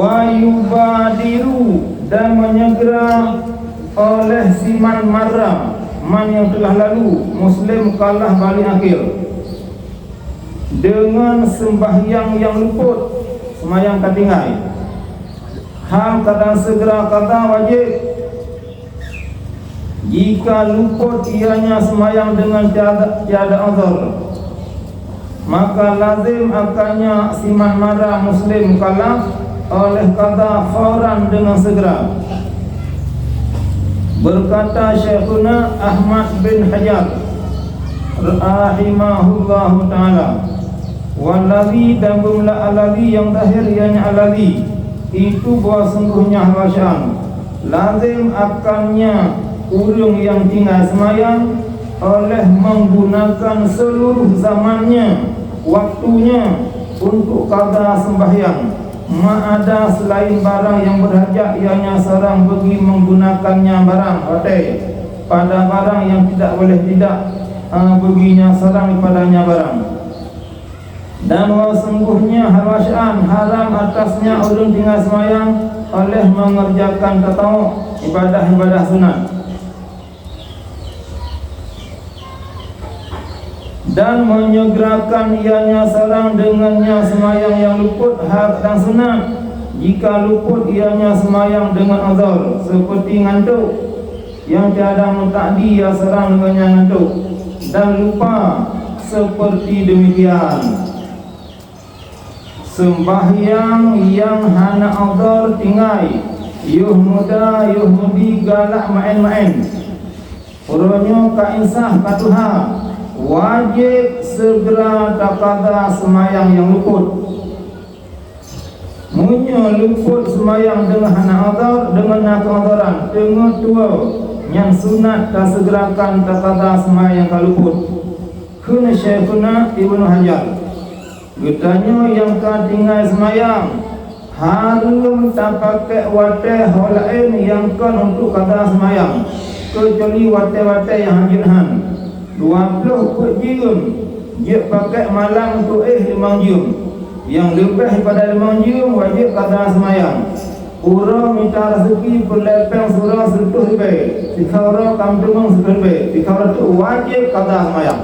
wa yubadiru, dan menyegera oleh siman marah man yang telah lalu muslim kalah balik akhir dengan sembahyang yang luput sembahyang katingai hal kadang segera kata wajib. Jika luput ianya sembahyang dengan tiada uzur, maka lazim akannya siman marah muslim kalah oleh kata fauran dengan segera. Berkata Syekhuna Ahmad bin Hajar rahimahullahu ta'ala, waladhi, dan jumlah aladhi yang zahir ianya aladhi itu bahwa sungguhnya hawasyan lazim akannya urung yang tinggal semayang oleh menggunakan seluruh zamannya waktunya untuk qada sembahyang, ma'ada selain barang yang berhajat ianya seorang pergi menggunakannya barang pada barang yang tidak boleh tidak perginya seorang padanya barang. Dan sungguhnya hawasyan haram atasnya ulun tinggal semayang oleh mengerjakan tatawuk ibadah-ibadah sunat, dan menyegerakan ianya seorang dengannya semayang yang luput hak dan sunat jika luput ianya semayang dengan uzur seperti ngantuk yang tiada mutakdi ia seorang dengannya ngantuk dan lupa. Seperti demikian sembahyang yang hana uzur tinggai yuh muda yuh mudi galak main-main uronyo ka insah katuha wajib segera takada semayang yang luput. Munyo luput semayang dengan hana uzur dengan nakuzuran dengan tua yang sunat tak segerakan takada semayang yang luput. Kuna Syekhuna Ibnu Hajar Gutanya yang ka tinggal semayang harum tak pakai wateh holain yang kan untuk kada semayang kecuali wateh-wateh yang hajirhan 20 kut jium dia pakai malam untuk 5 jium yang lebih daripada 5 jium wajib kada semayang. Orang minta rezeki berlepeng surah sentuh lebih, jika orang kampung sentuh lebih, jika orang itu wajib kada semayang.